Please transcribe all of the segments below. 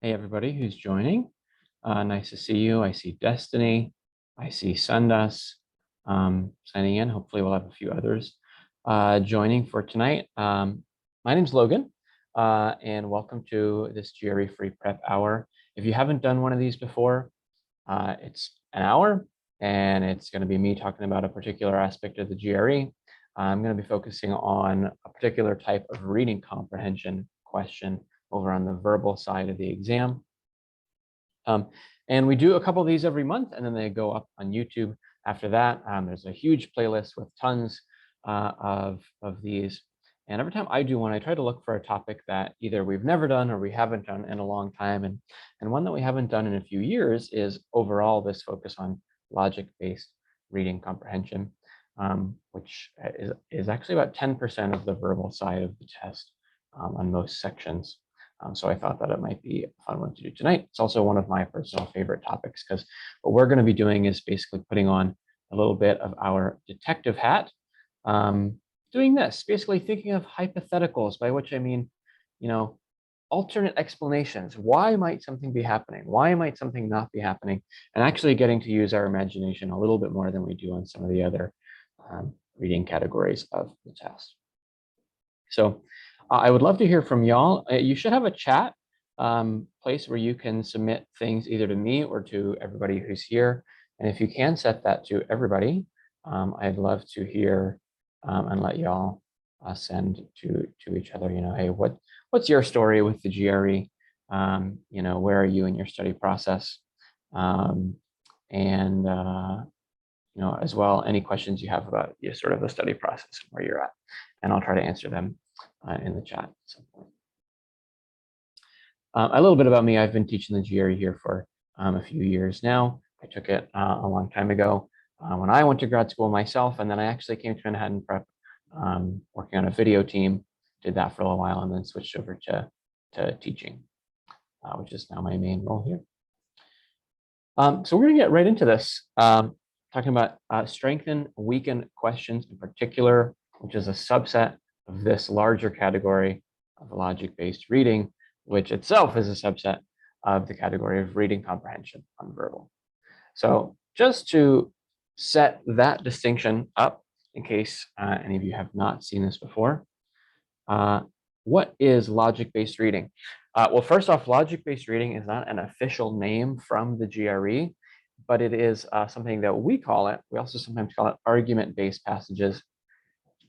Hey, everybody who's joining. Nice to see you. I see Destiny. I see Sundas signing in. Hopefully, we'll have a few others joining for tonight. My name's Logan, and welcome to this GRE Free Prep Hour. If you haven't done one of these before, it's an hour, and it's going to be me talking about a particular aspect of the GRE. I'm going to be focusing on a particular type of reading comprehension question over on the verbal side of the exam. And we do a couple of these every month, and then they go up on YouTube after that. There's a huge playlist with tons of these. And every time I do one, I try to look for a topic that either we've never done or we haven't done in a long time. And one that we haven't done in a few years is overall this focus on logic-based reading comprehension, which is actually about 10% of the verbal side of the test on most sections. So I thought that it might be a fun one to do tonight. It's also one of my personal favorite topics because what we're going to be doing is basically putting on a little bit of our detective hat, doing this, basically thinking of hypotheticals, by which I mean, alternate explanations. Why might something be happening? Why might something not be happening? And actually getting to use our imagination a little bit more than we do on some of the other reading categories of the test. So I would love to hear from y'all. You should have a chat place where you can submit things either to me or to everybody who's here. And if you can set that to everybody, I'd love to hear and let y'all send to each other, hey, what's your story with the GRE? Where are you in your study process? As well, any questions you have about sort of the study process and where you're at, and I'll try to answer them in the chat at some point. A little bit about me. I've been teaching the GRE here for a few years now. I took it a long time ago when I went to grad school myself, and then I actually came to Manhattan Prep working on a video team, did that for a little while, and then switched over to teaching, which is now my main role here. So we're going to get right into this, talking about strengthen, weaken questions in particular, which is a subset of this larger category of logic-based reading, which itself is a subset of the category of reading comprehension on verbal. So just to set that distinction up, in case any of you have not seen this before, what is logic-based reading? Well, first off, logic-based reading is not an official name from the GRE, but it is something that we call it. We also sometimes call it argument-based passages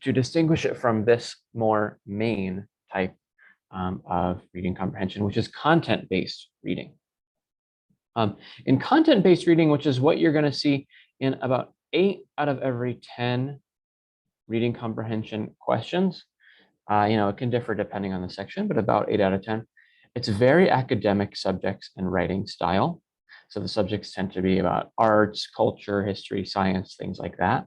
to distinguish it from this more main type of reading comprehension, which is content-based reading. In content-based reading, which is what you're going to see in about 8 out of every 10 reading comprehension questions, it can differ depending on the section, but about 8 out of 10. It's very academic subjects and writing style. So the subjects tend to be about arts, culture, history, science, things like that.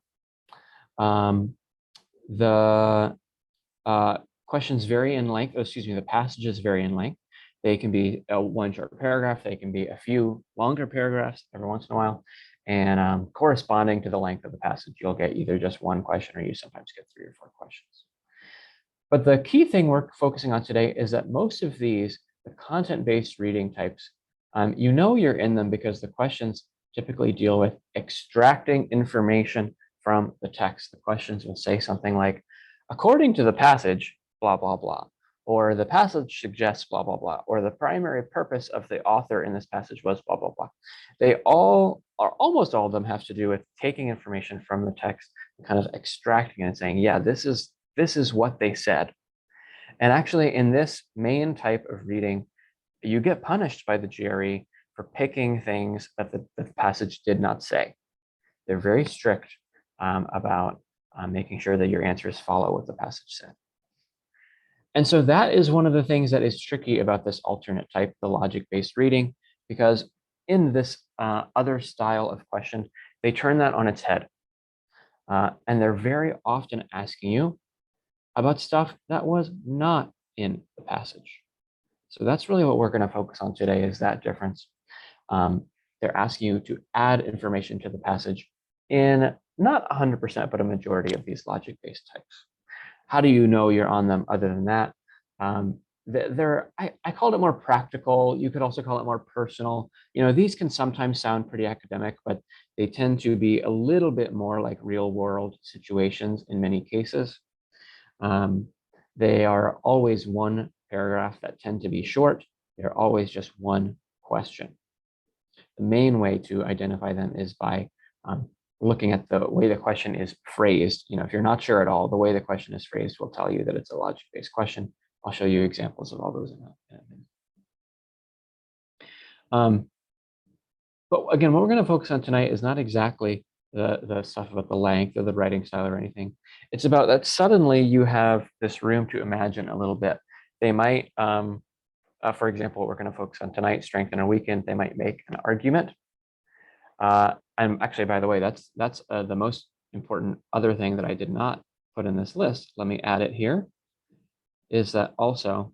The questions vary in length, the passages vary in length. They can be one short paragraph, they can be a few longer paragraphs every once in a while. And corresponding to the length of the passage, you'll get either just one question or you sometimes get 3 or 4 questions. But the key thing we're focusing on today is that most of these, the content-based reading types, you're in them because the questions typically deal with extracting information from the text. The questions will say something like, according to the passage, blah, blah, blah, or the passage suggests blah, blah, blah, or the primary purpose of the author in this passage was blah, blah, blah. They all, or almost all of them, have to do with taking information from the text and kind of extracting it and saying, yeah, this is what they said. And actually, in this main type of reading, you get punished by the GRE for picking things that the passage did not say. They're very strict about making sure that your answers follow what the passage said. And so that is one of the things that is tricky about this alternate type, the logic-based reading, because in this other style of question, they turn that on its head. And they're very often asking you about stuff that was not in the passage. So that's really what we're going to focus on today, is that difference. They're asking you to add information to the passage in not 100%, but a majority of these logic-based types. How do you know you're on them other than that? I called it more practical. You could also call it more personal. These can sometimes sound pretty academic, but they tend to be a little bit more like real world situations in many cases. They are always one paragraph that tend to be short. They're always just one question. The main way to identify them is by looking at the way the question is phrased. If you're not sure at all, the way the question is phrased will tell you that it's a logic-based question. I'll show you examples of all those in a minute. But again, what we're going to focus on tonight is not exactly the stuff about the length or the writing style or anything. It's about that suddenly you have this room to imagine a little bit. They might, for example, what we're going to focus on tonight, strengthen and weaken, they might make an argument. And actually, by the way, that's the most important other thing that I did not put in this list. Let me add it here, is that also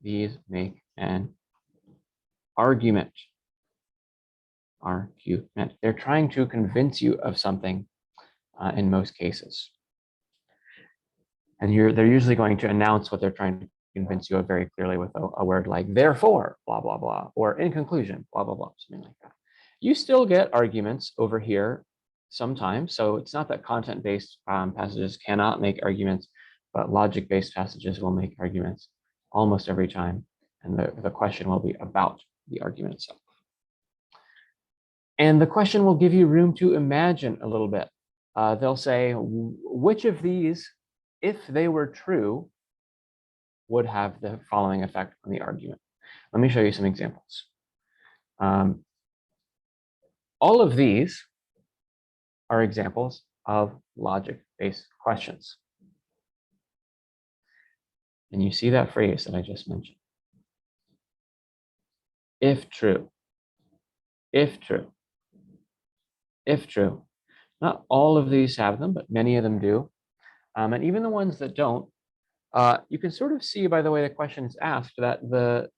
these make an argument. They're trying to convince you of something in most cases. And they're usually going to announce what they're trying to convince you of very clearly with a word like therefore, blah, blah, blah, or in conclusion, blah, blah, blah, something like that. You still get arguments over here sometimes. So it's not that content-based passages cannot make arguments, but logic-based passages will make arguments almost every time. And the question will be about the argument itself. And the question will give you room to imagine a little bit. They'll say, which of these, if they were true, would have the following effect on the argument? Let me show you some examples. All of these are examples of logic-based questions. And you see that phrase that I just mentioned. If true, if true, if true. Not all of these have them, but many of them do. And even the ones that don't, you can sort of see by the way the question is asked that the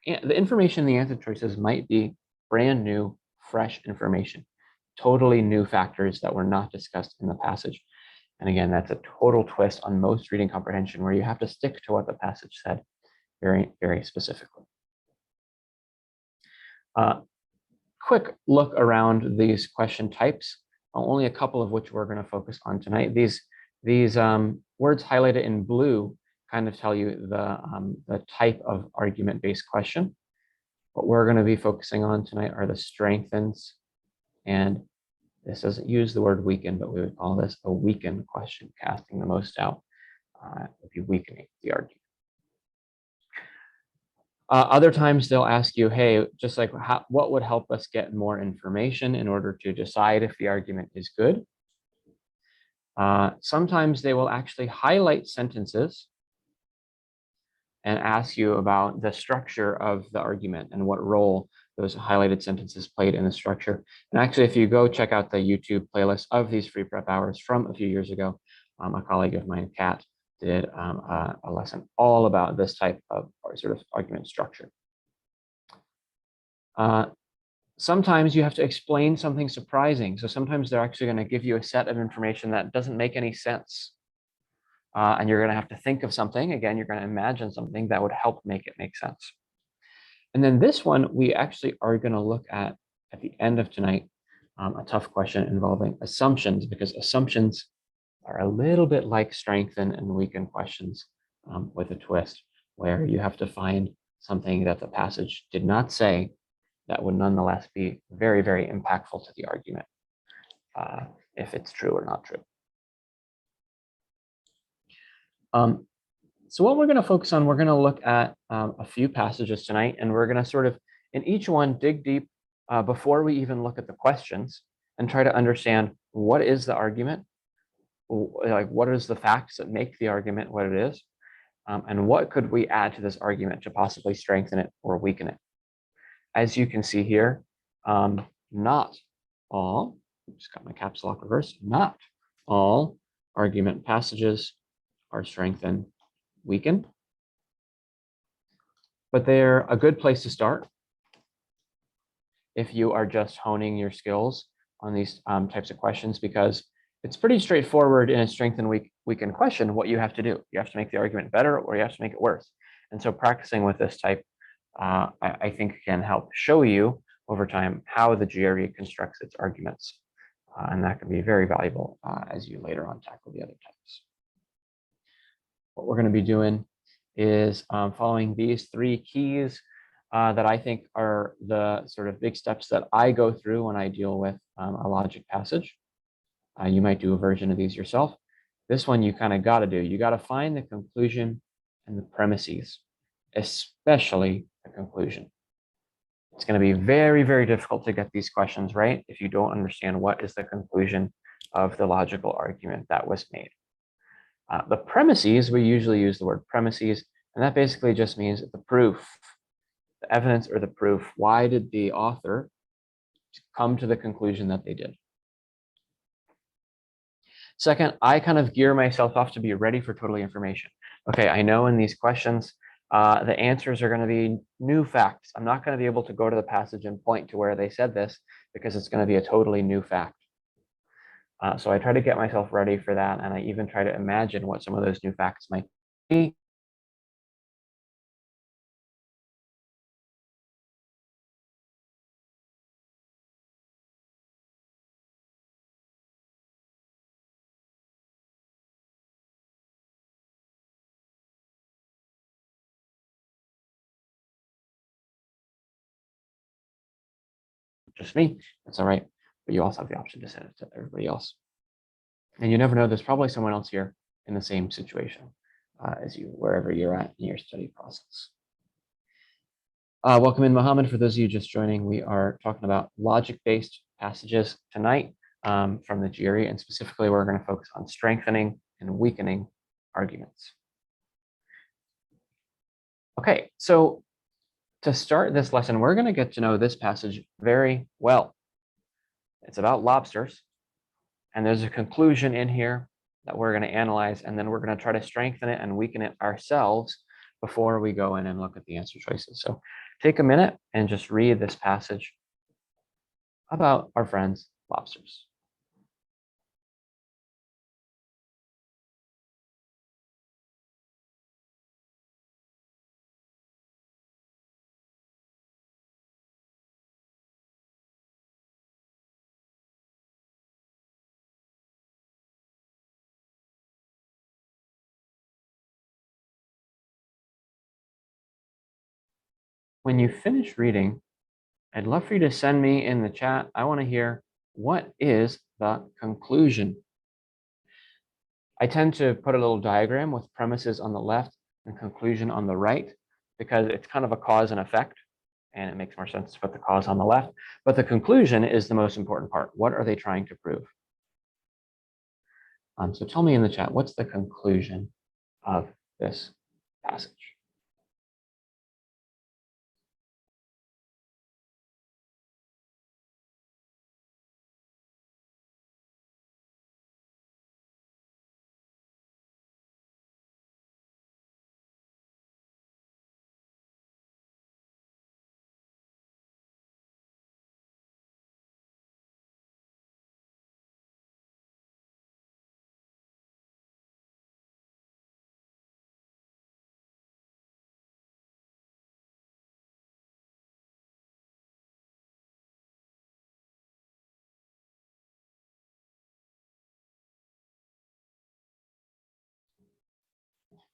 information in the answer choices might be brand new, fresh information, totally new factors that were not discussed in the passage. And again, that's a total twist on most reading comprehension where you have to stick to what the passage said very, very specifically. Quick look around these question types, only a couple of which we're going to focus on tonight. These words highlighted in blue kind of tell you the type of argument-based question. What we're going to be focusing on tonight are the strengthens, and this doesn't use the word weaken, but we would call this a weaken question, casting the most out would be weakening the argument. Other times they'll ask you, hey, just like what would help us get more information in order to decide if the argument is good? Sometimes they will actually highlight sentences and ask you about the structure of the argument and what role those highlighted sentences played in the structure. And actually, if you go check out the YouTube playlist of these free prep hours from a few years ago, a colleague of mine, Kat, did a lesson all about this type of sort of argument structure. Sometimes you have to explain something surprising. So sometimes they're actually going to give you a set of information that doesn't make any sense. And you're going to have to think of something. Again, you're going to imagine something that would help make it make sense. And then this one, we actually are going to look at the end of tonight, a tough question involving assumptions, because assumptions are a little bit like strengthen and weaken questions with a twist, where you have to find something that the passage did not say that would nonetheless be very, very impactful to the argument, if it's true or not true. So what we're going to focus on, we're going to look at a few passages tonight, and we're going to sort of, in each one, dig deep before we even look at the questions and try to understand what is the argument, like what is the facts that make the argument what it is, and what could we add to this argument to possibly strengthen it or weaken it. As you can see here, not all, just got my caps lock reversed, not all argument passages are strengthen, weaken, but they're a good place to start if you are just honing your skills on these types of questions, because it's pretty straightforward in a strength and weaken question what you have to do. You have to make the argument better or you have to make it worse. And so practicing with this type, I think can help show you over time how the GRE constructs its arguments. And that can be very valuable as you later on tackle the other types. What we're going to be doing is following these 3 keys that I think are the sort of big steps that I go through when I deal with a logic passage. You might do a version of these yourself. This one you kind of got to do. You got to find the conclusion and the premises, especially the conclusion. It's going to be very, very difficult to get these questions right if you don't understand what is the conclusion of the logical argument that was made. The premises, we usually use the word premises, and that basically just means the proof, the evidence or the proof. Why did the author come to the conclusion that they did? Second, I kind of gear myself off to be ready for totally information. Okay, I know in these questions, the answers are going to be new facts. I'm not going to be able to go to the passage and point to where they said this because it's going to be a totally new fact. So I try to get myself ready for that, and I even try to imagine what some of those new facts might be. Just me, that's all right. But you also have the option to send it to everybody else. And you never know, there's probably someone else here in the same situation as you, wherever you're at in your study process. Welcome in, Mohammed. For those of you just joining, we are talking about logic-based passages tonight from the GRE, and specifically we're going to focus on strengthening and weakening arguments. Okay, so to start this lesson, we're going to get to know this passage very well. It's about lobsters, and there's a conclusion in here that we're going to analyze, and then we're going to try to strengthen it and weaken it ourselves before we go in and look at the answer choices. So take a minute and just read this passage about our friends, lobsters. When you finish reading, I'd love for you to send me in the chat. I want to hear, what is the conclusion? I tend to put a little diagram with premises on the left and conclusion on the right, because it's kind of a cause and effect, and it makes more sense to put the cause on the left. But the conclusion is the most important part. What are they trying to prove? So tell me in the chat, what's the conclusion of this passage?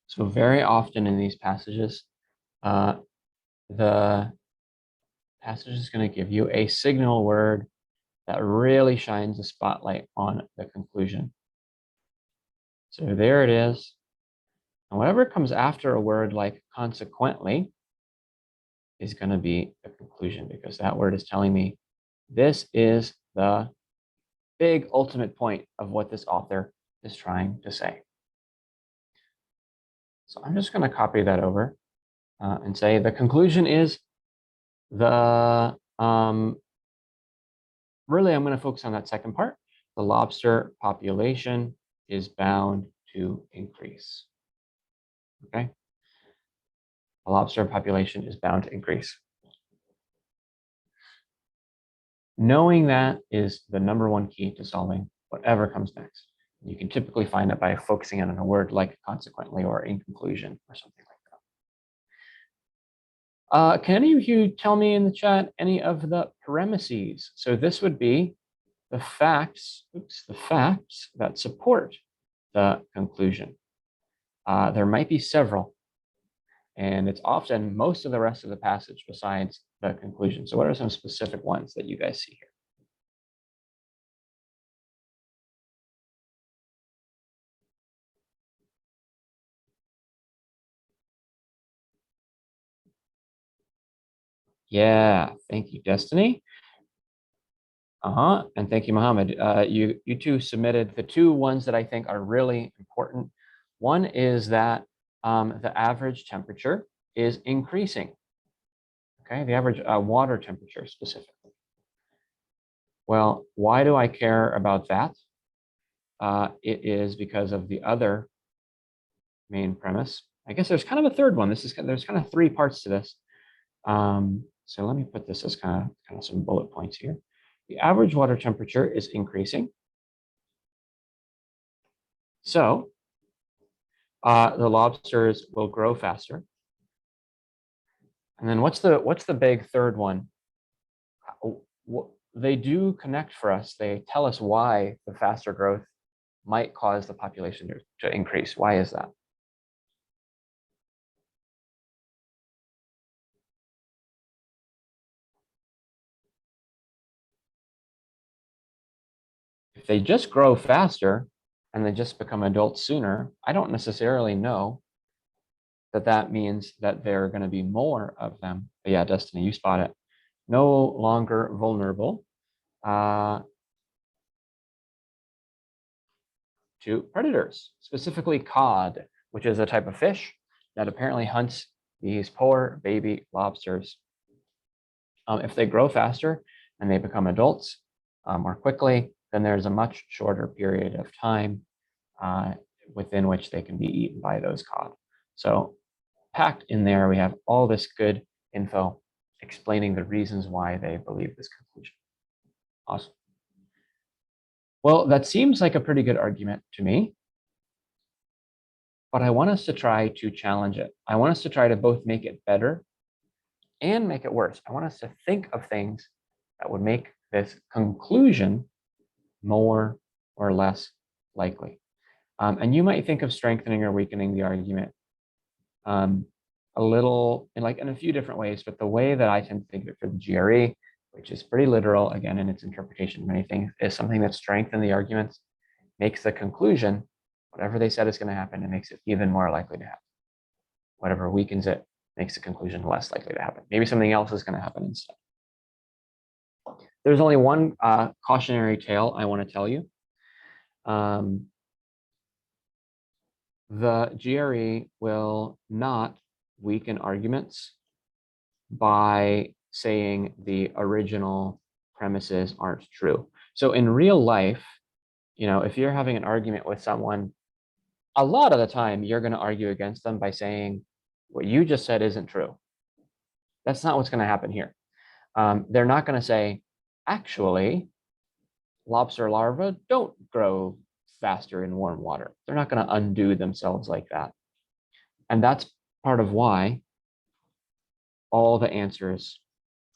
So very often in these passages, the passage is going to give you a signal word that really shines a spotlight on the conclusion. So there it is. And whatever comes after a word like consequently is going to be the conclusion, because that word is telling me this is the big ultimate point of what this author is trying to say. So I'm just going to copy that over and say the conclusion is the, really I'm going to focus on that second part. The lobster population is bound to increase. Okay. The lobster population is bound to increase. Knowing that is the #1 key to solving whatever comes next. You can typically find it by focusing in on a word like consequently or in conclusion or something like that. Can any of you tell me in the chat any of the premises? So this would be the facts that support the conclusion. There might be several, and it's often most of the rest of the passage besides the conclusion. So what are some specific ones that you guys see here? Yeah, thank you, Destiny. And thank you, Mohammed. You two submitted the two ones that I think are really important. One is that the average temperature is increasing. Okay, the average water temperature specifically. Well, why do I care about that? It is because of the other main premise. I guess there's kind of a third one. There's kind of three parts to this. So let me put this as kind of some bullet points here. The average water temperature is increasing. So the lobsters will grow faster. And then what's the big third one? They do connect for us. They tell us why the faster growth might cause the population to increase. Why is that? If they just grow faster and they just become adults sooner, I don't necessarily know that means that there are going to be more of them. But yeah, Destiny, you spot it. No longer vulnerable to predators, specifically cod, which is a type of fish that apparently hunts these poor baby lobsters. If they grow faster and they become adults more quickly, then there's a much shorter period of time within which they can be eaten by those cod. So packed in there, we have all this good info explaining the reasons why they believe this conclusion. Awesome. Well, that seems like a pretty good argument to me, but I want us to try to challenge it. I want us to try to both make it better and make it worse. I want us to think of things that would make this conclusion more or less likely. And you might think of strengthening or weakening the argument a little in a few different ways, but the way that I tend to think of it for the GRE, which is pretty literal again in its interpretation of many things, is something that strengthens the arguments, makes the conclusion, whatever they said is going to happen, and makes it even more likely to happen. Whatever weakens it makes the conclusion less likely to happen. Maybe something else is going to happen instead. There's only one cautionary tale I want to tell you. The GRE will not weaken arguments by saying the original premises aren't true. So in real life, if you're having an argument with someone, a lot of the time you're going to argue against them by saying what you just said isn't true. That's not what's going to happen here. They're not going to say, actually, lobster larvae don't grow faster in warm water. They're not going to undo themselves like that. And that's part of why all the answers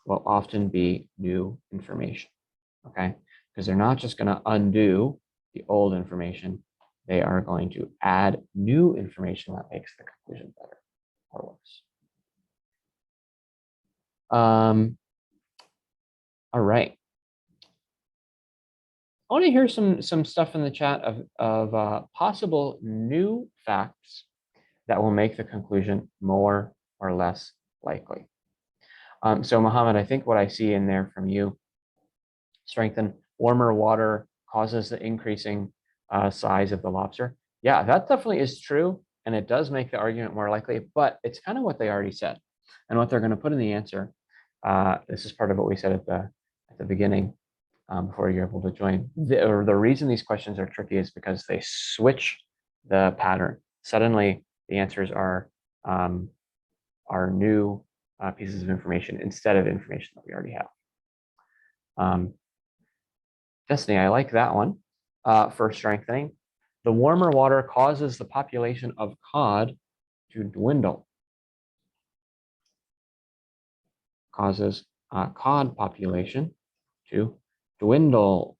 will often be new information, okay? Because they're not just going to undo the old information. They are going to add new information that makes the conclusion better or worse. All right. I want to hear some stuff in the chat of possible new facts that will make the conclusion more or less likely. So Mohammed, I think what I see in there from you, strengthen warmer water causes the increasing size of the lobster. Yeah, that definitely is true. And it does make the argument more likely, but it's kind of what they already said. And what they're going to put in the answer, this is part of what we said at the beginning before you're able to join. The reason these questions are tricky is because they switch the pattern. Suddenly, the answers are new pieces of information instead of information that we already have. Destiny, I like that one. for strengthening. The warmer water causes the population of cod to dwindle. Causes cod population to dwindle,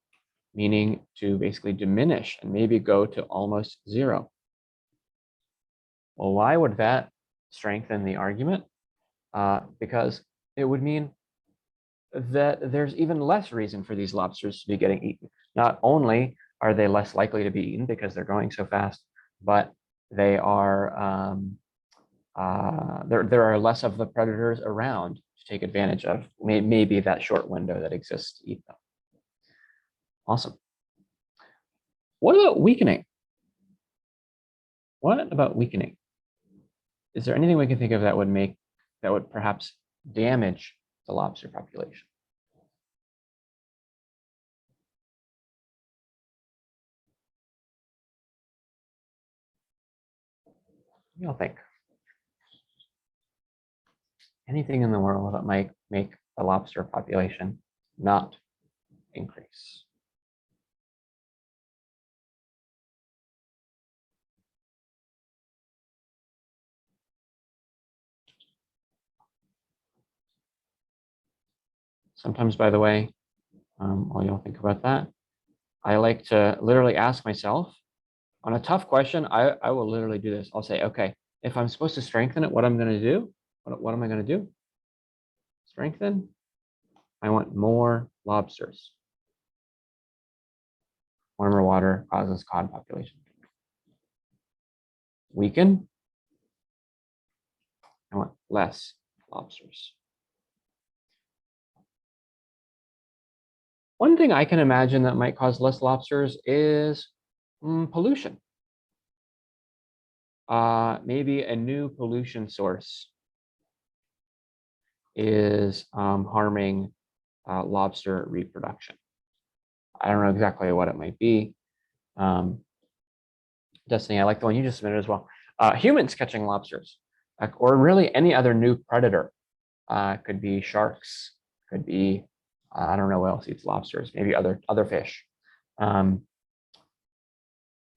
meaning to basically diminish and maybe go to almost zero. Well, why would that strengthen the argument? Because it would mean that there's even less reason for these lobsters to be getting eaten. Not only are they less likely to be eaten because they're growing so fast, but they are there are less of the predators around to take advantage of maybe that short window that exists to eat them. Awesome. What about weakening? What about weakening? Is there anything we can think of that would perhaps damage the lobster population? What do y'all think? Anything in the world that might make the lobster population not increase? Sometimes, by the way, while y'all think about that, I like to literally ask myself, on a tough question, I will literally do this. I'll say, okay, if I'm supposed to strengthen it, what I'm going to do? What am I going to do? Strengthen. I want more lobsters. Warmer water causes cod population. Weaken. I want less lobsters. One thing I can imagine that might cause less lobsters is pollution. Maybe a new pollution source is harming lobster reproduction. I don't know exactly what it might be. Destiny, I like the one you just submitted as well. Humans catching lobsters, or really any other new predator. Could be sharks, could be, I don't know what else eats lobsters, maybe other fish.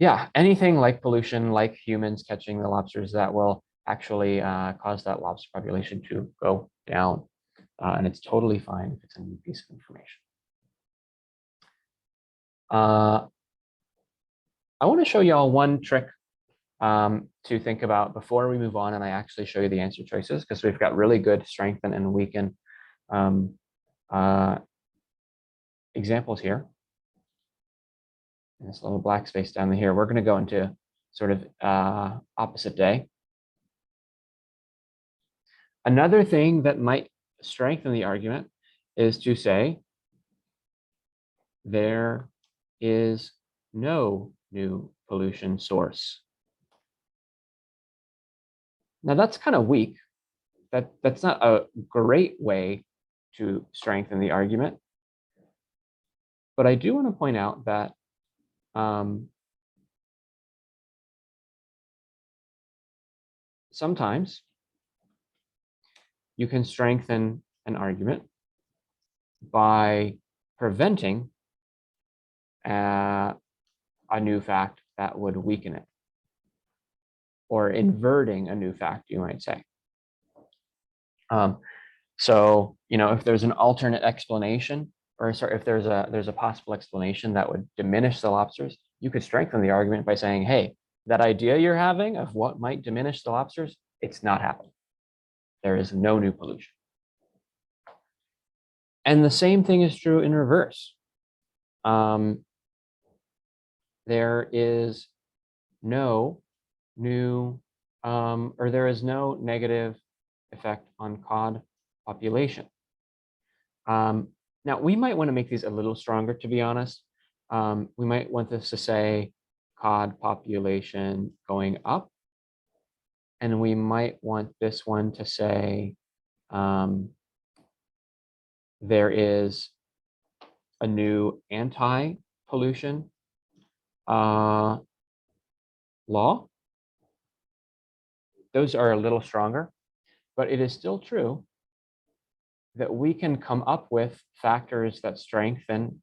Yeah, anything like pollution, like humans catching the lobsters, that will actually cause that lobster population to go down. And it's totally fine if it's a new piece of information. I want to show y'all one trick to think about before we move on, and I actually show you the answer choices, because we've got really good strengthen and weaken examples here. And this little black space down here, we're going to go into sort of opposite day. Another thing that might strengthen the argument is to say there is no new pollution source. Now that's kind of weak. That's not a great way to strengthen the argument. But I do want to point out that sometimes you can strengthen an argument by preventing a new fact that would weaken it, or inverting a new fact, you might say. So, if there's an alternate explanation, or sorry, if there's a possible explanation that would diminish the lobsters, you could strengthen the argument by saying, hey, that idea you're having of what might diminish the lobsters, it's not happening. There is no new pollution. And the same thing is true in reverse. There is no new, or there is no negative effect on cod population. Now, we might want to make these a little stronger, to be honest. We might want this to say cod population going up. And we might want this one to say there is a new anti-pollution law. Those are a little stronger, but it is still true that we can come up with factors that strengthen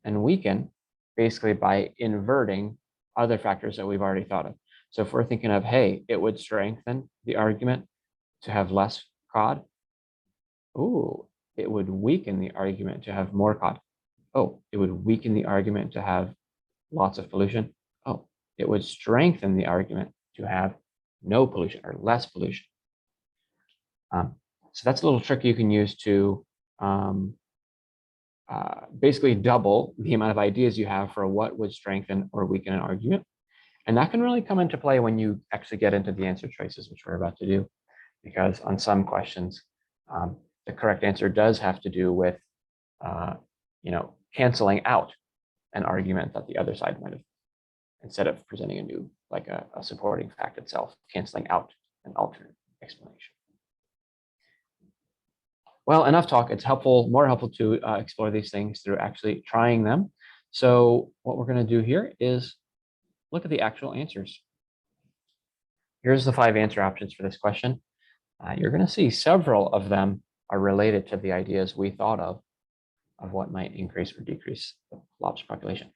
and weaken basically by inverting other factors that we've already thought of. So if we're thinking of, hey, it would strengthen the argument to have less cod. Oh, it would weaken the argument to have more cod. Oh, it would weaken the argument to have lots of pollution. Oh, it would strengthen the argument to have no pollution or less pollution. So that's a little trick you can use to basically double the amount of ideas you have for what would strengthen or weaken an argument. And that can really come into play when you actually get into the answer choices, which we're about to do, because on some questions, the correct answer does have to do with, canceling out an argument that the other side might have, instead of presenting a new, like a supporting fact itself, canceling out an alternate explanation. Well, enough talk. It's more helpful to explore these things through actually trying them. So what we're going to do here is look at the actual answers. Here's the 5 answer options for this question. You're going to see several of them are related to the ideas we thought of what might increase or decrease the lobster population.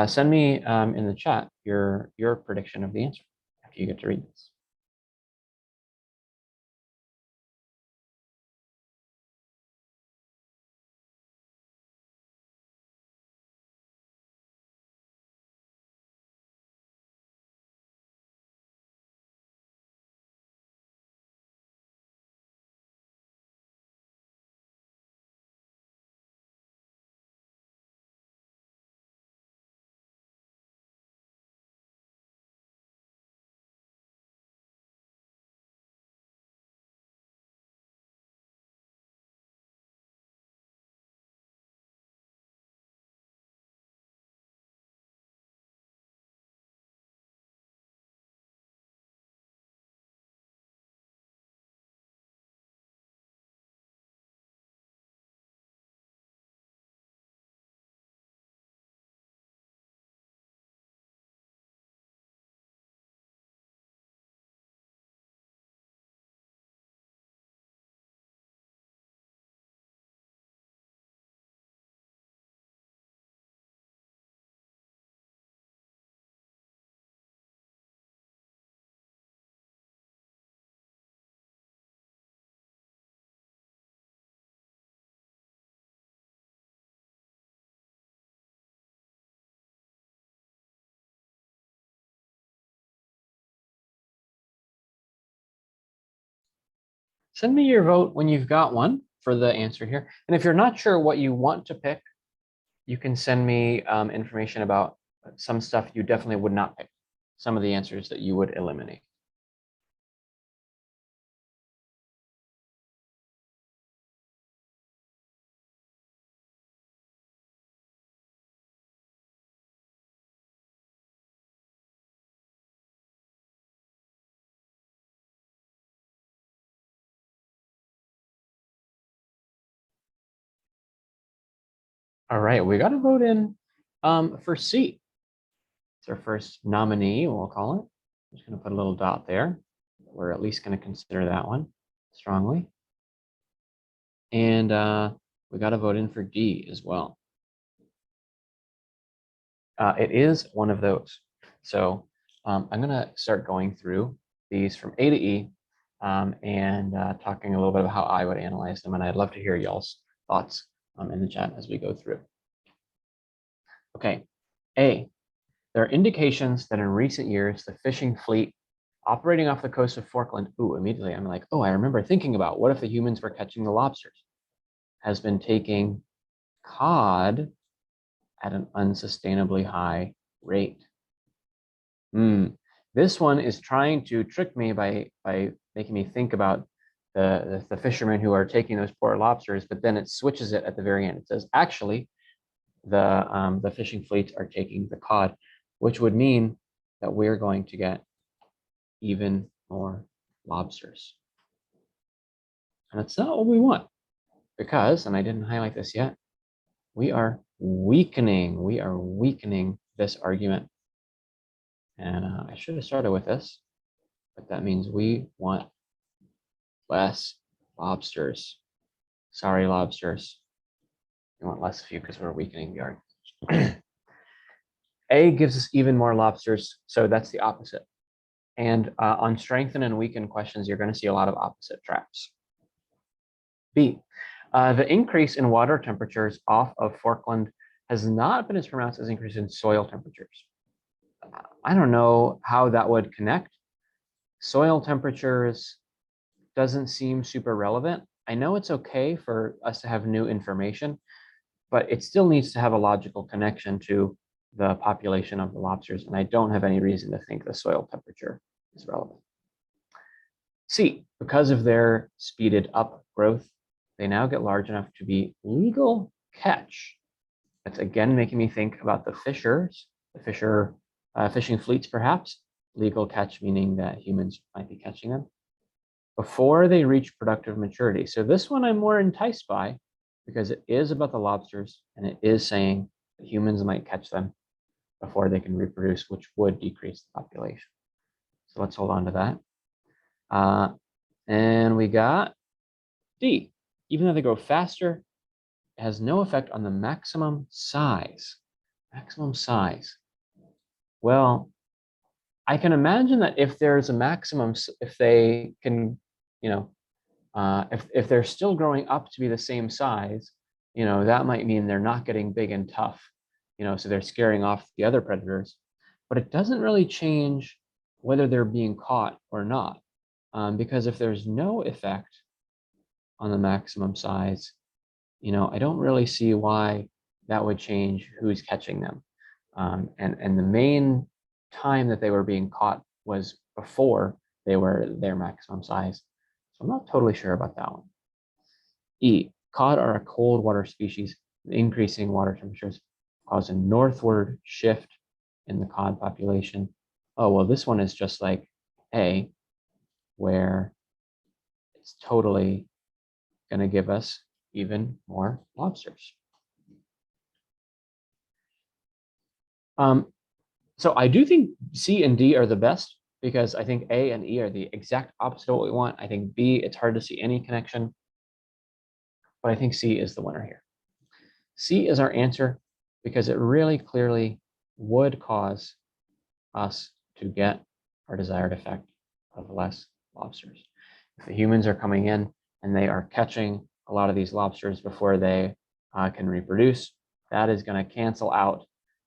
Send me in the chat your prediction of the answer after you get to read this. Send me your vote when you've got one for the answer here. And if you're not sure what you want to pick, you can send me information about some stuff you definitely would not pick, some of the answers that you would eliminate. All right, we got to vote in for C. It's our first nominee, we'll call it. I'm just going to put a little dot there. We're at least going to consider that one strongly. And we got to vote in for D as well. It is one of those. So I'm going to start going through these from A to E and talking a little bit about how I would analyze them. And I'd love to hear y'all's thoughts in the chat as we go through. Okay, A, there are indications that in recent years, the fishing fleet operating off the coast of Falkland, immediately I'm like, I remember thinking about what if the humans were catching the lobsters, has been taking cod at an unsustainably high rate. This one is trying to trick me by making me think about the fishermen who are taking those poor lobsters, but then it switches it at the very end. It says, actually, the fishing fleets are taking the cod, which would mean that we're going to get even more lobsters. And that's not what we want, because, and I didn't highlight this yet, we are weakening this argument. And I should have started with this, but that means we want less lobsters. Sorry, lobsters. We want less of you because we're weakening the argument. A gives us even more lobsters, so that's the opposite. And on strengthen and weaken questions, you're going to see a lot of opposite traps. B, the increase in water temperatures off of Falkland has not been as pronounced as increase in soil temperatures. I don't know how that would connect. Soil temperatures doesn't seem super relevant. I know it's okay for us to have new information, but it still needs to have a logical connection to the population of the lobsters, and I don't have any reason to think the soil temperature is relevant. C, because of their speeded up growth, they now get large enough to be legal catch. That's again making me think about the fishers, fishing fleets perhaps, legal catch meaning that humans might be catching them, before they reach productive maturity. So this one I'm more enticed by because it is about the lobsters and it is saying that humans might catch them before they can reproduce, which would decrease the population. So let's hold on to that. And we got D. Even though they grow faster, it has no effect on the maximum size. Maximum size. Well, I can imagine that if there's a maximum, if they can, if they're still growing up to be the same size, that might mean they're not getting big and tough, so they're scaring off the other predators. But it doesn't really change whether they're being caught or not, because if there's no effect on the maximum size, I don't really see why that would change who's catching them. And the main time that they were being caught was before they were their maximum size. So I'm not totally sure about that one. E, cod are a cold water species. Increasing water temperatures cause a northward shift in the cod population. Oh, well, this one is just like A, where it's totally going to give us even more lobsters. So I do think C and D are the best because I think A and E are the exact opposite of what we want. I think B, it's hard to see any connection, but I think C is the winner here. C is our answer because it really clearly would cause us to get our desired effect of less lobsters. If the humans are coming in and they are catching a lot of these lobsters before they can reproduce, that is going to cancel out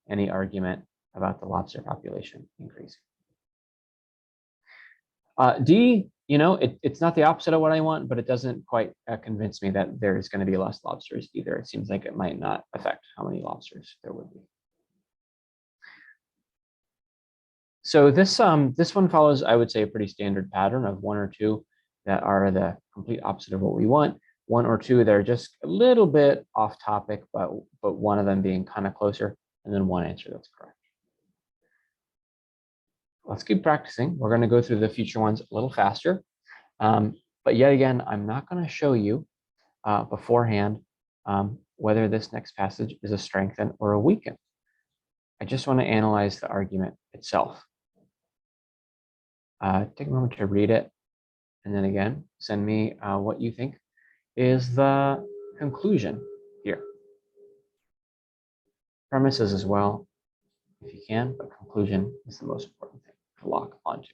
any argument about the lobster population increasing. D, it's not the opposite of what I want, but it doesn't quite convince me that there's going to be less lobsters either. It seems like it might not affect how many lobsters there would be. So this one follows, I would say, a pretty standard pattern of one or two that are the complete opposite of what we want. One or two that are just a little bit off topic, but one of them being kind of closer, and then one answer that's correct. Let's keep practicing. We're going to go through the future ones a little faster. But yet again, I'm not going to show you beforehand whether this next passage is a strengthen or a weaken. I just want to analyze the argument itself. Take a moment to read it. And then again, send me what you think is the conclusion here. Premises as well, if you can, but conclusion is the most important thing to lock onto.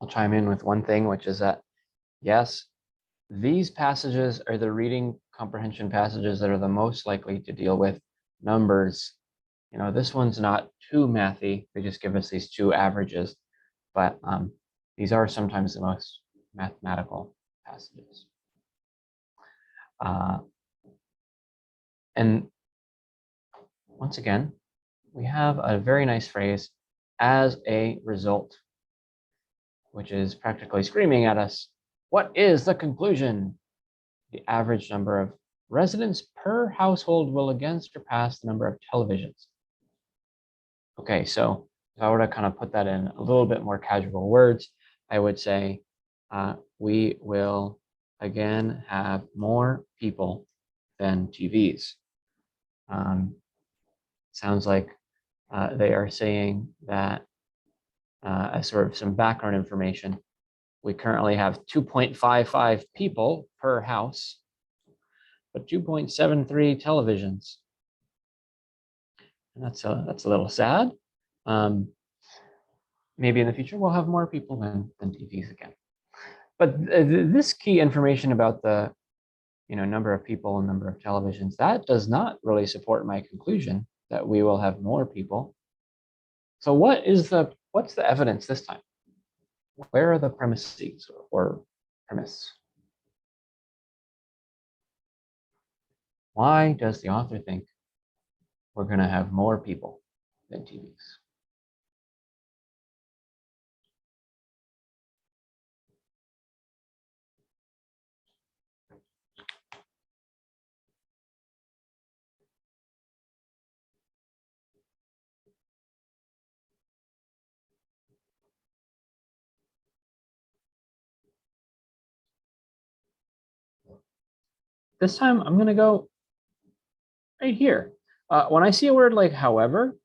I'll chime in with one thing, which is that, yes, these passages are the reading comprehension passages that are the most likely to deal with numbers This one's not too mathy. They just give us these two averages, but these are sometimes the most mathematical passages. And once again, we have a very nice phrase, as a result, which is practically screaming at us, what is the conclusion? The average number of residents per household will again surpass the number of televisions. Okay, so if I were to kind of put that in a little bit more casual words, I would say we will again have more people than TVs. Sounds like they are saying that as sort of some background information, we currently have 2.55 people per house, but 2.73 televisions. And that's a little sad. Maybe in the future we'll have more people than TVs again. But this key information about the number of people and number of televisions, that does not really support my conclusion that we will have more people. So what's the evidence this time? Where are the premises or premise? Why does the author think we're going to have more people than TVs? This time I'm going to go right here. When I see a word like however,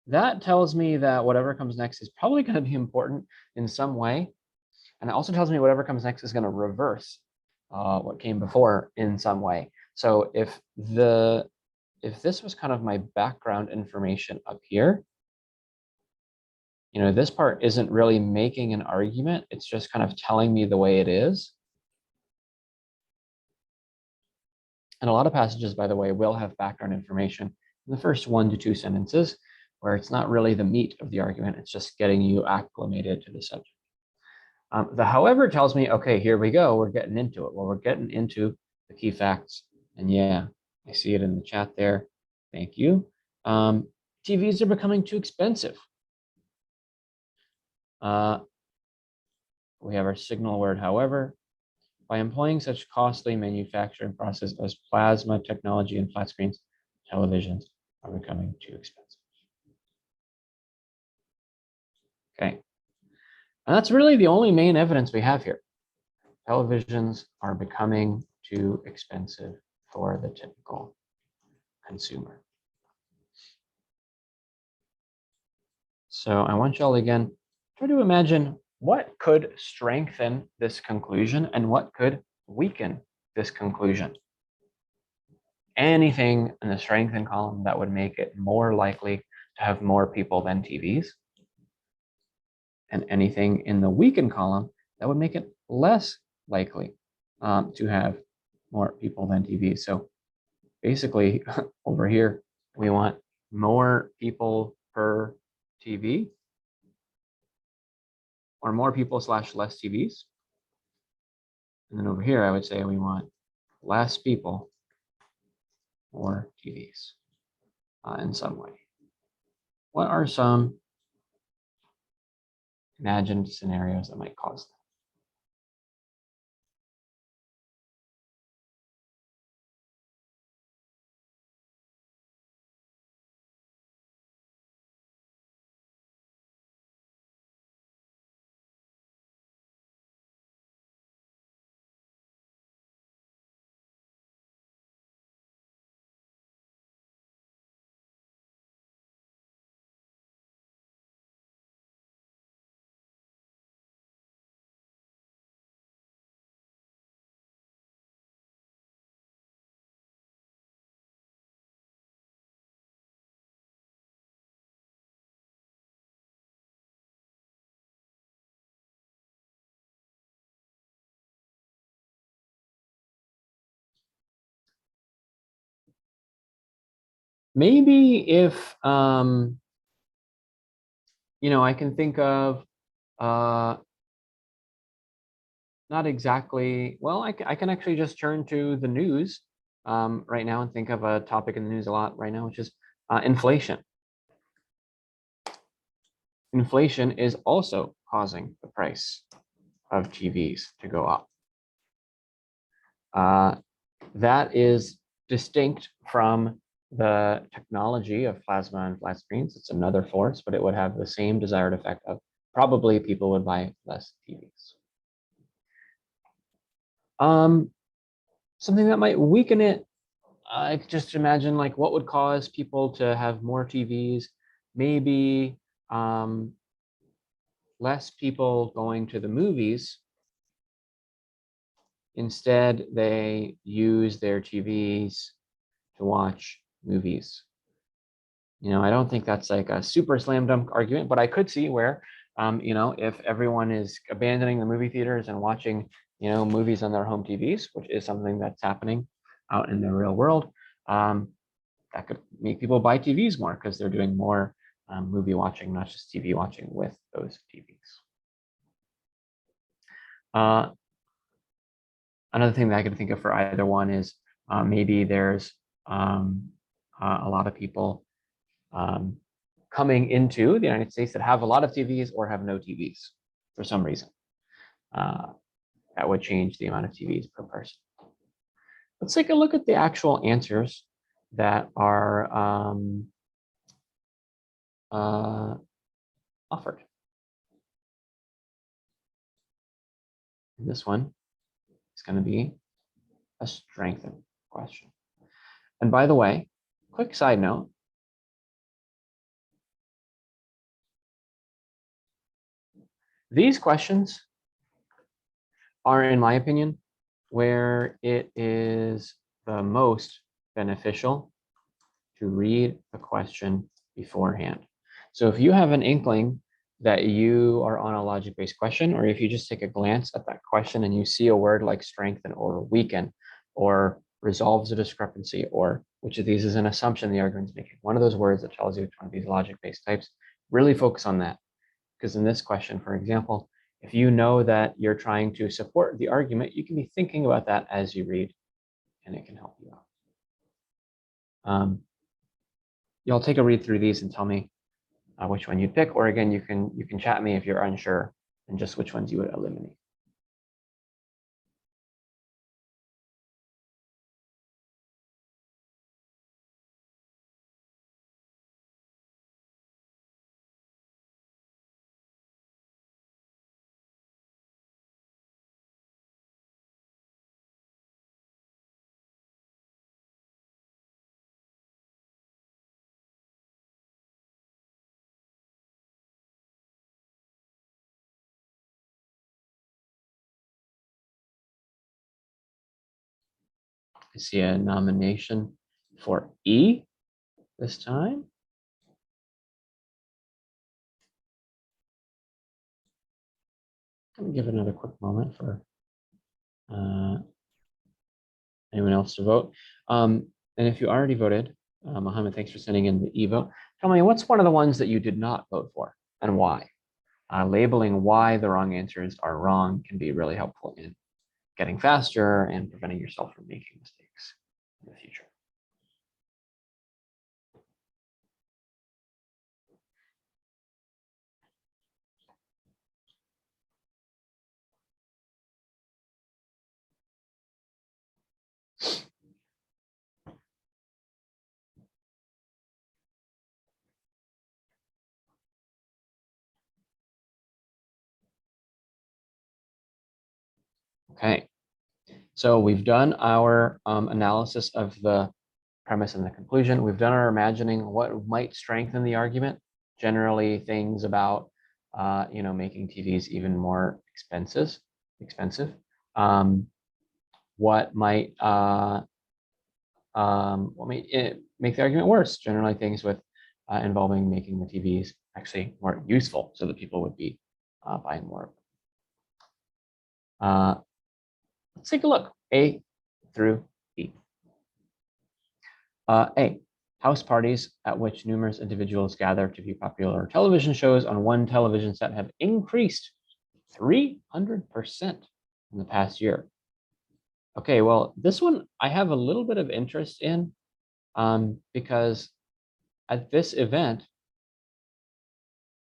that tells me that whatever comes next is probably going to be important in some way. And it also tells me whatever comes next is going to reverse what came before in some way. So if this was kind of my background information up here, this part isn't really making an argument. It's just kind of telling me the way it is. And a lot of passages, by the way, will have background information in the first 1 to 2 sentences, where it's not really the meat of the argument. It's just getting you acclimated to the subject. The however tells me, okay, here we go. We're getting into it. Well, we're getting into the key facts. And yeah, I see it in the chat there. Thank you. TVs are becoming too expensive. We have our signal word, however. By employing such costly manufacturing process as plasma technology and flat screens, televisions are becoming too expensive. Okay. And that's really the only main evidence we have here. Televisions are becoming too expensive for the typical consumer. So I want y'all again, try to imagine what could strengthen this conclusion and what could weaken this conclusion. Anything in the strengthen column that would make it more likely to have more people than TVs, and anything in the weaken column that would make it less likely to have more people than TVs. So basically over here, we want more people per TV, or more people / less TVs. And then over here, I would say we want less people or TVs in some way. What are some imagined scenarios that might cause that? maybe if, I can think of, uh, not exactly, well, I can actually just turn to the news right now and think of a topic in the news a lot right now, which is inflation. Inflation is also causing the price of TVs to go up. That is distinct from the technology of plasma and flat screens. It's another force, but it would have the same desired effect of probably people would buy less TVs. Something that might weaken it, I just imagine like what would cause people to have more TVs, maybe less people going to the movies. Instead, they use their TVs to watch movies. I don't think that's like a super slam dunk argument, but I could see where, if everyone is abandoning the movie theaters and watching, movies on their home TVs, which is something that's happening out in the real world, that could make people buy TVs more because they're doing more movie watching, not just TV watching with those TVs. Another thing that I could think of for either one is maybe there's a lot of people coming into the United States that have a lot of TVs or have no TVs for some reason. That would change the amount of TVs per person. Let's take a look at the actual answers that are offered. And this one is going to be a strengthened question. And by the way, quick side note, these questions are, in my opinion, where it is the most beneficial to read the question beforehand. So if you have an inkling that you are on a logic-based question, or if you just take a glance at that question and you see a word like strengthen or weaken or resolves a discrepancy, or which of these is an assumption the argument's making, one of those words that tells you which one of these logic-based types, really focus on that. Because in this question, for example, if you know that you're trying to support the argument, you can be thinking about that as you read, and it can help you out. You'll take a read through these and tell me which one you'd pick, or again, you can chat me if you're unsure and just which ones you would eliminate. I see a nomination for E this time. I'm going to give it another quick moment for anyone else to vote. And if you already voted, Mohammed, thanks for sending in the E vote. Tell me, what's one of the ones that you did not vote for and why? Labeling why the wrong answers are wrong can be really helpful in getting faster and preventing yourself from making mistakes in the future. Okay, so we've done our analysis of the premise and the conclusion. We've done our imagining what might strengthen the argument. Generally, things about making TVs even more expensive. What might make the argument worse? Generally, things with involving making the TVs actually more useful, so that people would be buying more. Let's take a look. A through E. A. House parties at which numerous individuals gather to view popular television shows on one television set have increased 300% in the past year. Okay, well, this one I have a little bit of interest in because at this event,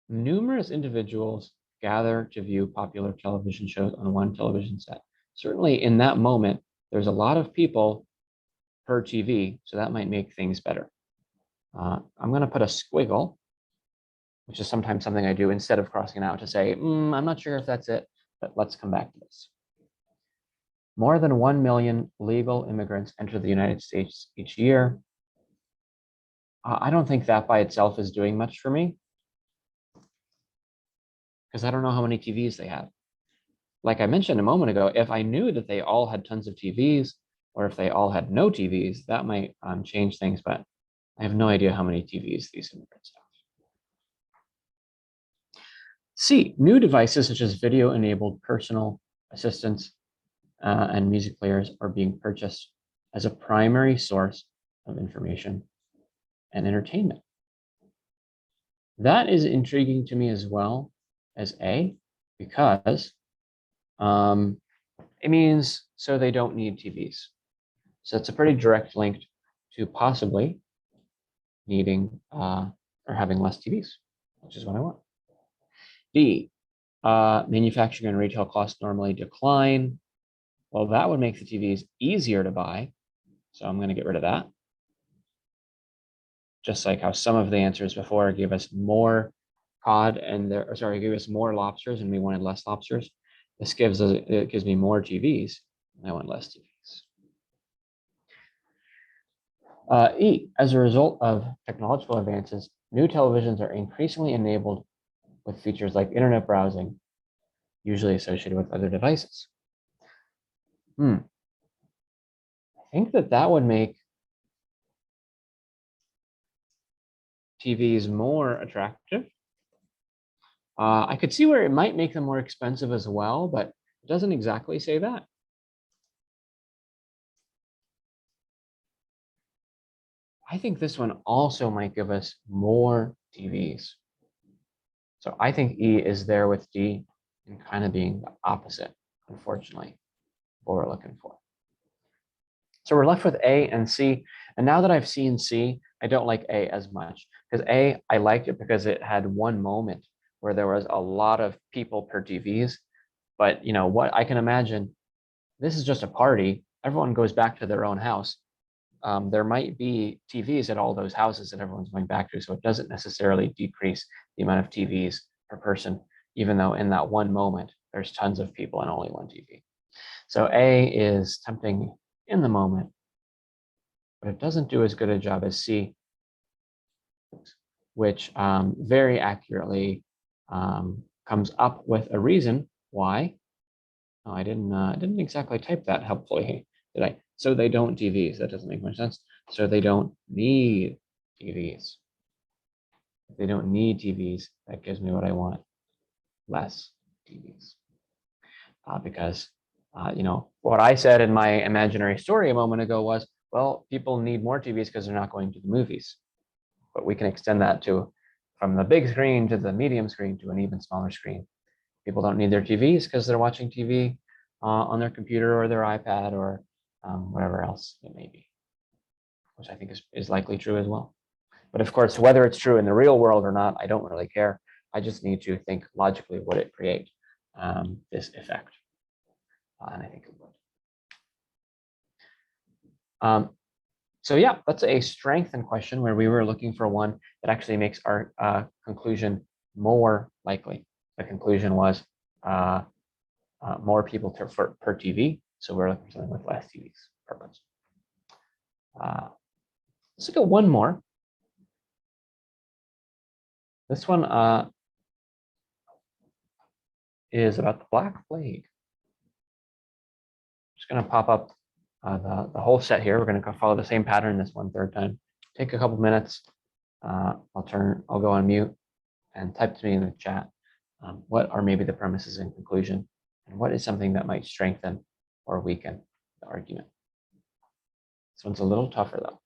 numerous individuals gather to view popular television shows on one television set. Certainly in that moment, there's a lot of people per TV, so that might make things better. I'm going to put a squiggle, which is sometimes something I do instead of crossing it out to say, I'm not sure if that's it, but let's come back to this. More than 1 million legal immigrants enter the United States each year. I don't think that by itself is doing much for me because I don't know how many TVs they have. Like I mentioned a moment ago, if I knew that they all had tons of TVs or if they all had no TVs, that might change things, but I have no idea how many TVs these immigrants have. C, new devices such as video-enabled personal assistants and music players are being purchased as a primary source of information and entertainment. That is intriguing to me as well as A, because it means so they don't need TVs. So it's a pretty direct link to possibly needing or having less TVs, which is what I want. B, manufacturing and retail costs normally decline. Well, that would make the TVs easier to buy. So I'm going to get rid of that. Just like how some of the answers before gave us more cod and gave us more lobsters and we wanted less lobsters. This gives me more TVs and I want less TVs. E, as a result of technological advances, new televisions are increasingly enabled with features like internet browsing, usually associated with other devices. I think that would make TVs more attractive. I could see where it might make them more expensive as well, but it doesn't exactly say that. I think this one also might give us more TVs. So I think E is there with D and kind of being the opposite, unfortunately, what we're looking for. So we're left with A and C. And now that I've seen C, I don't like A as much because A, I liked it because it had one moment where there was a lot of people per TVs. But you know what I can imagine, this is just a party. Everyone goes back to their own house. There might be TVs at all those houses that everyone's going back to. So it doesn't necessarily decrease the amount of TVs per person, even though in that one moment, there's tons of people and only one TV. So A is tempting in the moment, but it doesn't do as good a job as C, which very accurately comes up with a reason why. Oh, I didn't exactly type that helpfully, did I? So they don't TVs. That doesn't make much sense. So they don't need TVs. If they don't need TVs, that gives me what I want, less TVs. Because you know, what I said in my imaginary story a moment ago was, well, people need more TVs because they're not going to the movies. But we can extend that to from the big screen to the medium screen to an even smaller screen. People don't need their TVs because they're watching TV on their computer or their iPad or whatever else it may be, which I think is likely true as well. But of course, whether it's true in the real world or not, I don't really care. I just need to think logically, would it create this effect? And I think it would. So yeah, that's a strengthen question where we were looking for one that actually makes our conclusion more likely. The conclusion was more people per TV. So we're looking for something with less TVs per person. Let's look at one more. This one is about the Black Plague. Just going to pop up the whole set here. We're going to follow the same pattern this one third time. Take a couple minutes. I'll go on mute and type to me in the chat. What are maybe the premises in conclusion? And what is something that might strengthen or weaken the argument? This one's a little tougher though.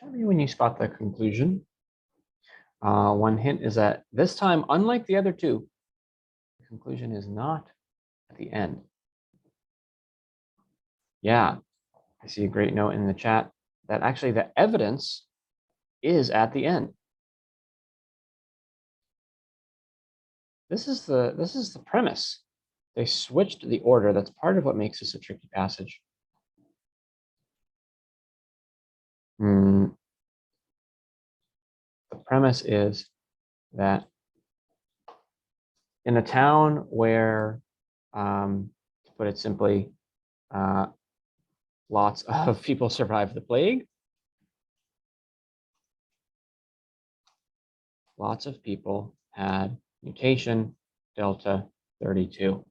Tell me when you spot the conclusion. One hint is that this time, unlike the other two, the conclusion is not at the end. Yeah, I see a great note in the chat that actually the evidence is at the end. This is the premise. They switched the order. That's part of what makes this a tricky passage. The premise is that in a town where, to put it simply, lots of people survived the plague, lots of people had mutation delta 32.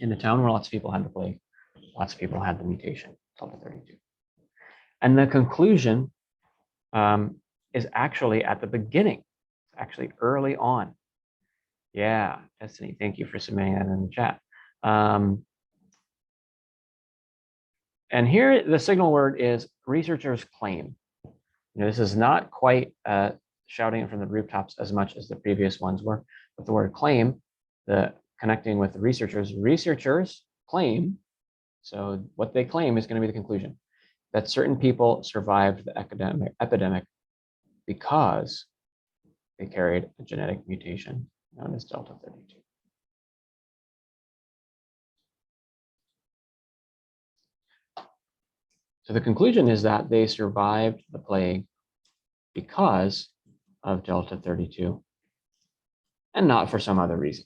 In the town where lots of people had the plague, lots of people had the mutation delta 32. And the conclusion is actually at the beginning. It's actually early on. Yeah, Destiny, thank you for submitting that in the chat. And here the signal word is researchers claim. This is not quite shouting it from the rooftops as much as the previous ones were, but the word claim, the connecting with the researchers claim. So what they claim is going to be the conclusion, that certain people survived the epidemic because they carried a genetic mutation known as delta 32. So the conclusion is that they survived the plague because of delta 32 and not for some other reason.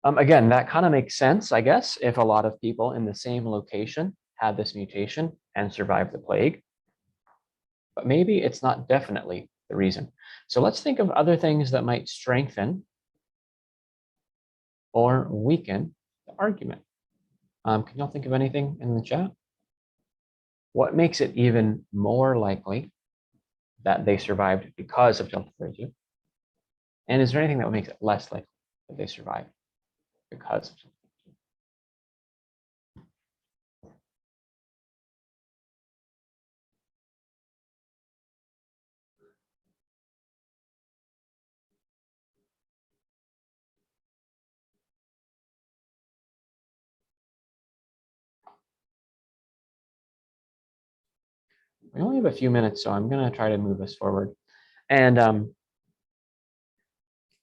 Again, that kind of makes sense, I guess, if a lot of people in the same location had this mutation and survived the plague. But maybe it's not definitely the reason. So let's think of other things that might strengthen or weaken the argument. Can y'all think of anything in the chat? What makes it even more likely that they survived because of delta 32? And is there anything that would make it less likely that they survived because of delta 32? We only have a few minutes, so I'm going to try to move us forward. And,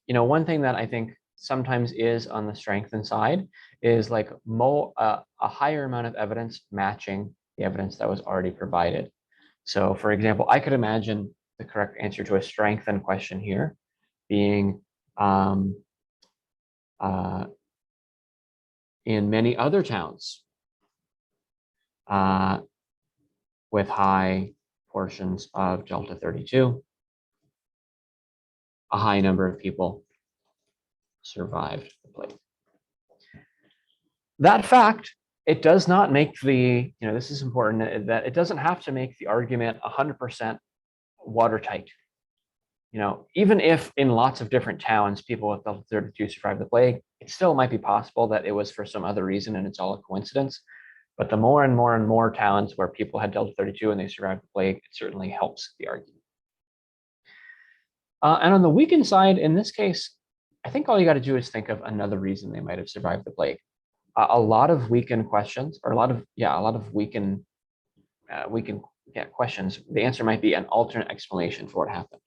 one thing that I think sometimes is on the strengthen side is like a higher amount of evidence matching the evidence that was already provided. So for example, I could imagine the correct answer to a strengthen question here being in many other towns with high portions of delta 32, a high number of people survived the plague. That fact, it does not make the, this is important, that it doesn't have to make the argument 100% watertight. Even if in lots of different towns, people with delta 32 survived the plague, it still might be possible that it was for some other reason and it's all a coincidence. But the more and more and more towns where people had delta 32 and they survived the plague, it certainly helps the argument. And on the weakened side, in this case, I think all you got to do is think of another reason they might have survived the plague. A lot of weakened questions, or a lot of weakened questions, the answer might be an alternate explanation for what happened.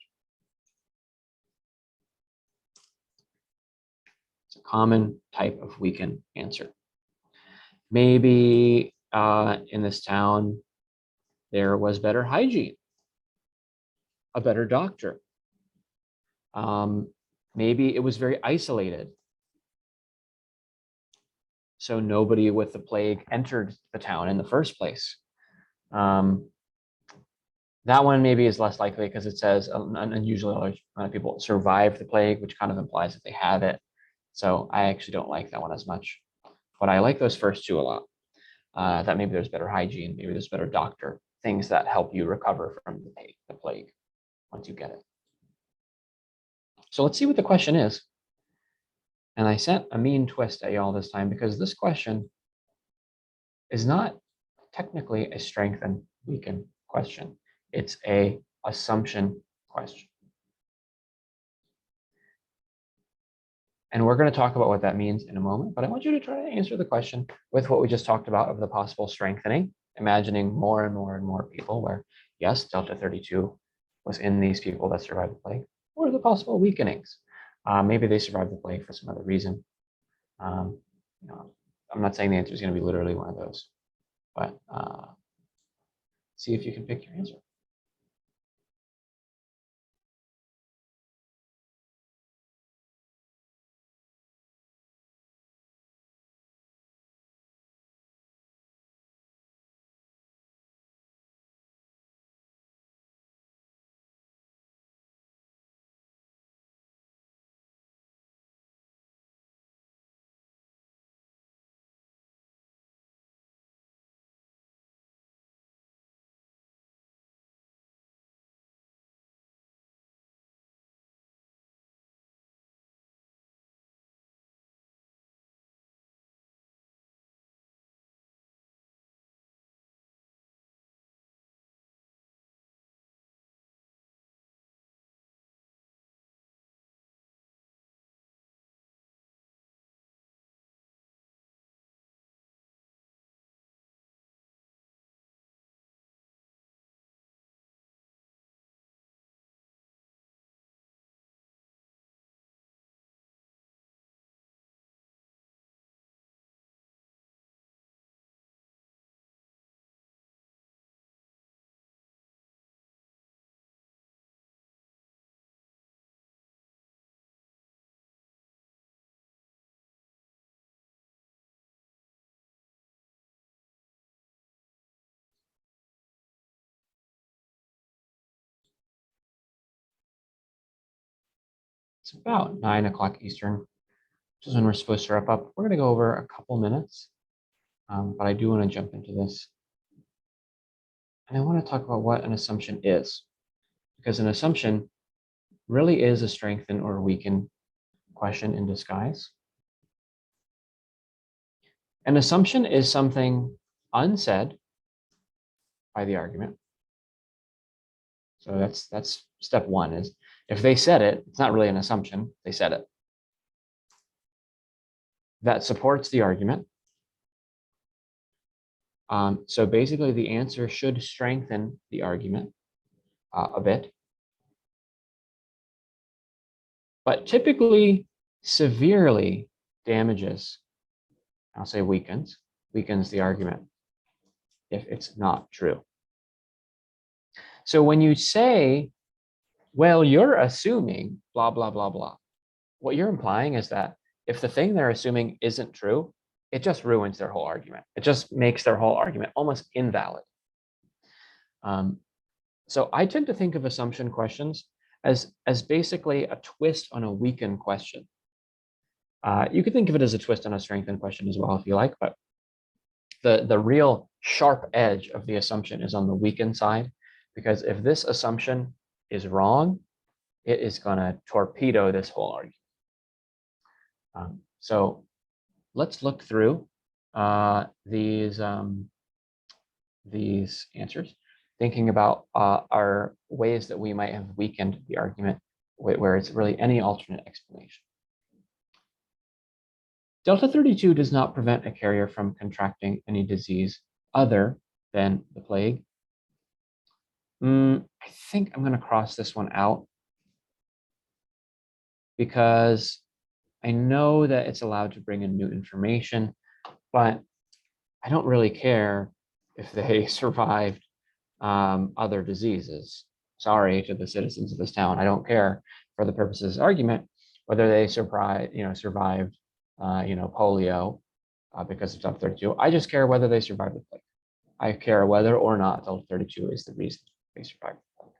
It's a common type of weakened answer. Maybe in this town, there was better hygiene, a better doctor. Maybe it was very isolated. So nobody with the plague entered the town in the first place. That one maybe is less likely because it says an unusually large amount of people survived the plague, which kind of implies that they have it. So I actually don't like that one as much. But I like those first two a lot. That maybe there's better hygiene, maybe there's better doctor, things that help you recover from the plague once you get it. So let's see what the question is. And I sent a mean twist at y'all this time because this question is not technically a strengthen, weaken question. It's a assumption question. And we're going to talk about what that means in a moment, but I want you to try to answer the question with what we just talked about of the possible strengthening, imagining more and more and more people where, yes, Delta 32 was in these people that survived the plague, or the possible weakenings. Maybe they survived the plague for some other reason. Um, you know, I'm not saying the answer is going to be literally one of those, but see if you can pick your answer. It's about 9 o'clock Eastern, which is when we're supposed to wrap up. We're going to go over a couple minutes, but I do want to jump into this. And I want to talk about what an assumption is, because an assumption really is a strengthen or weaken question in disguise. An assumption is something unsaid by the argument. So that's step one, is if they said it, it's not really an assumption, they said it. That supports the argument. So basically the answer should strengthen the argument a bit, but typically severely damages, I'll say weakens the argument if it's not true. So when you say, well, you're assuming blah, blah, blah, blah, what you're implying is that if the thing they're assuming isn't true, it just ruins their whole argument. It just makes their whole argument almost invalid. So I tend to think of assumption questions as basically a twist on a weaken question. You could think of it as a twist on a strengthen question as well if you like, but the real sharp edge of the assumption is on the weaken side, because if this assumption is wrong, it is going to torpedo this whole argument. So let's look through these answers, thinking about our ways that we might have weakened the argument where it's really any alternate explanation. Delta 32 does not prevent a carrier from contracting any disease other than the plague. I think I'm going to cross this one out because I know that it's allowed to bring in new information, but I don't really care if they survived other diseases. Sorry to the citizens of this town. I don't care for the purposes of this argument whether they survived polio because of Delta 32. I just care whether they survived the plague. I care whether or not Delta 32 is the reason they survived the plague.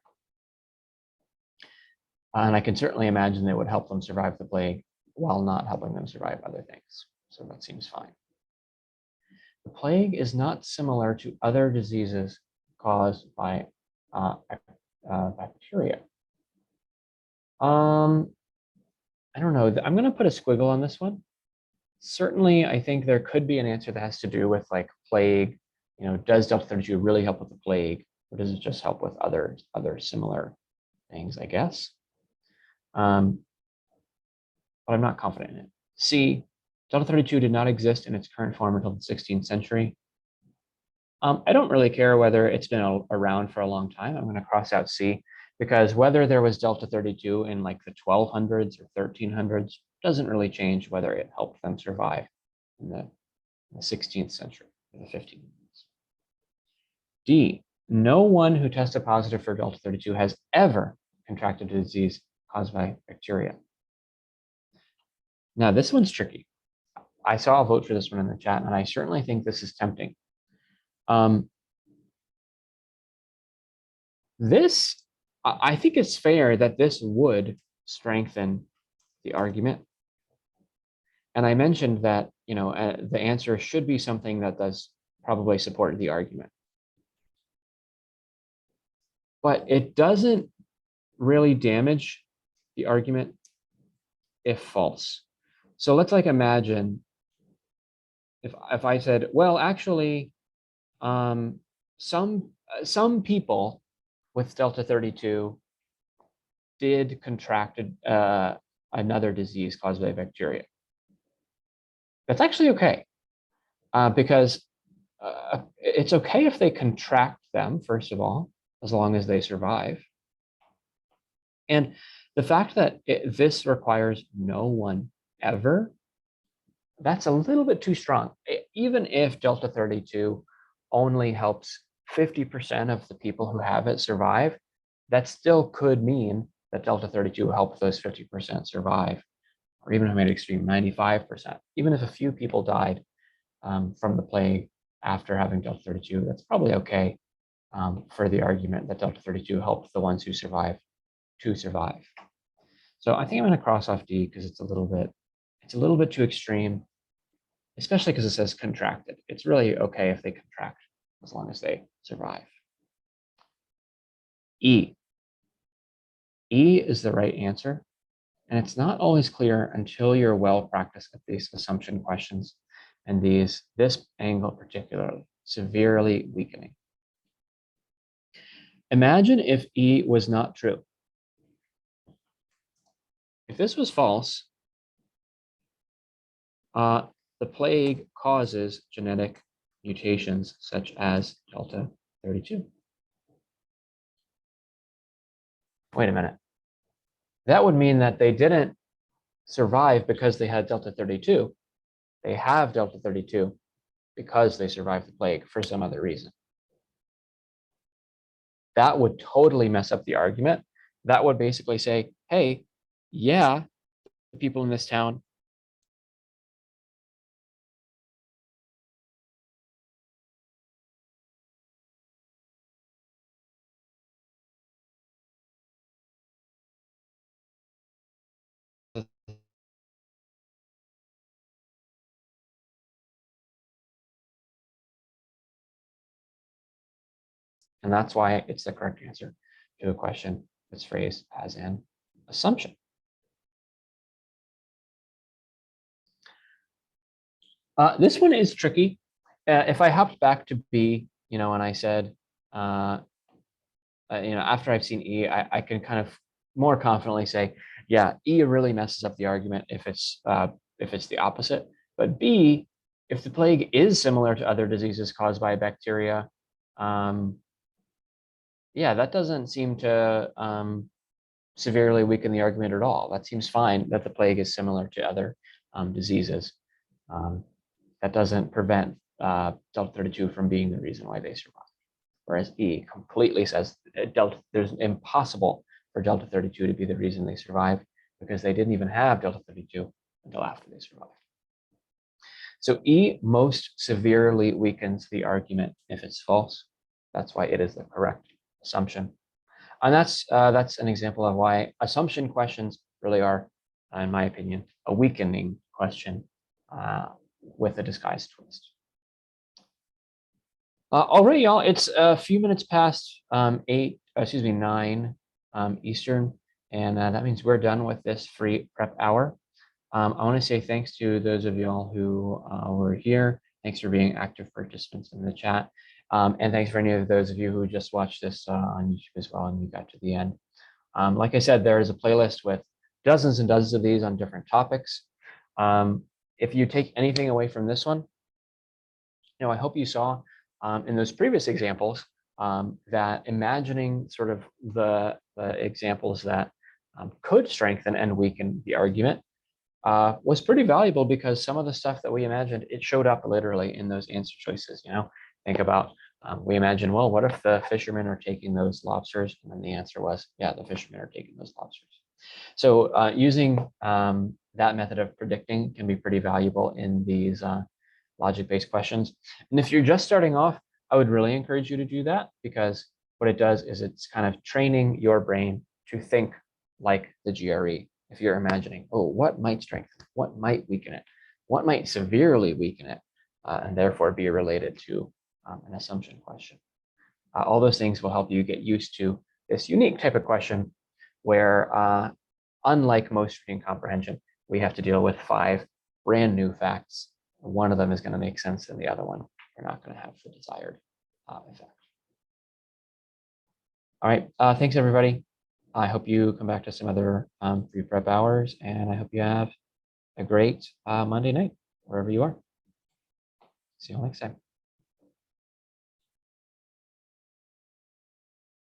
And I can certainly imagine they would help them survive the plague while not helping them survive other things. So that seems fine. The plague is not similar to other diseases caused by bacteria. I don't know. I'm going to put a squiggle on this one. Certainly, I think there could be an answer that has to do with like plague. Does Delta 32 really help with the plague, or does it just help with other similar things, I guess? But I'm not confident in it. C, Delta 32 did not exist in its current form until the 16th century. I don't really care whether it's been around for a long time. I'm going to cross out C, because whether there was Delta 32 in like the 1200s or 1300s doesn't really change whether it helped them survive in the 16th century or the 1500s. D, no one who tested positive for Delta 32 has ever contracted a disease caused by bacteria. Now, this one's tricky. I saw a vote for this one in the chat, and I certainly think this is tempting. I think it's fair that this would strengthen the argument. And I mentioned that, the answer should be something that does probably support the argument. But it doesn't really damage the argument if false. So let's like imagine if I said, well, actually, some people with Delta 32 did contract another disease caused by bacteria. That's actually okay, because it's okay if they contract them, first of all, as long as they survive. And the fact that this requires no one ever, that's a little bit too strong. Even if Delta 32 only helps 50% of the people who have it survive, that still could mean that Delta 32 helped those 50% survive, or even if it made it extreme, 95%. Even if a few people died from the plague after having Delta 32, that's probably okay for the argument that Delta 32 helped the ones who survived to survive. So I think I'm going to cross off D because it's a little bit too extreme, especially because it says contracted. It's really okay if they contract as long as they survive. E. E is the right answer. And it's not always clear until you're well practiced at these assumption questions and this angle particularly, severely weakening. Imagine if E was not true. If this was false, the plague causes genetic mutations such as Delta 32. Wait a minute. That would mean that they didn't survive because they had Delta 32. They have Delta 32 because they survived the plague for some other reason. That would totally mess up the argument. That would basically say, hey, yeah, the people in this town and that's why it's the correct answer to a question that's phrased as an assumption. This one is tricky. If I hopped back to B, and I said, after I've seen E, I can kind of more confidently say, yeah, E really messes up the argument if it's the opposite. But B, if the plague is similar to other diseases caused by bacteria, yeah, that doesn't seem to severely weaken the argument at all. That seems fine that the plague is similar to other diseases. That doesn't prevent Delta 32 from being the reason why they survive. Whereas E completely says there's impossible for Delta 32 to be the reason they survive because they didn't even have Delta 32 until after they survived. So E most severely weakens the argument if it's false. That's why it is the correct assumption. And that's an example of why assumption questions really are, in my opinion, a weakening question with a disguised twist. All right, y'all, it's a few minutes past 9 Eastern. And that means we're done with this free prep hour. I want to say thanks to those of you all who were here. Thanks for being active participants in the chat. And thanks for any of those of you who just watched this on YouTube as well and you got to the end. Like I said, there is a playlist with dozens and dozens of these on different topics. If you take anything away from this one, I hope you saw in those previous examples that imagining sort of the examples that could strengthen and weaken the argument was pretty valuable, because some of the stuff that we imagined, it showed up literally in those answer choices. Think about, we imagine, well, what if the fishermen are taking those lobsters? And then the answer was, yeah, the fishermen are taking those lobsters. So using that method of predicting can be pretty valuable in these logic-based questions. And if you're just starting off, I would really encourage you to do that, because what it does is it's kind of training your brain to think like the GRE. If you're imagining, oh, what might strengthen, what might weaken it, what might severely weaken it, and therefore be related to an assumption question. All those things will help you get used to this unique type of question where, unlike most reading comprehension, we have to deal with 5 brand new facts. One of them is going to make sense, and the other one we're not going to have the desired effect. All right, thanks everybody. I hope you come back to some other free prep hours, and I hope you have a great Monday night, wherever you are. See you all next time.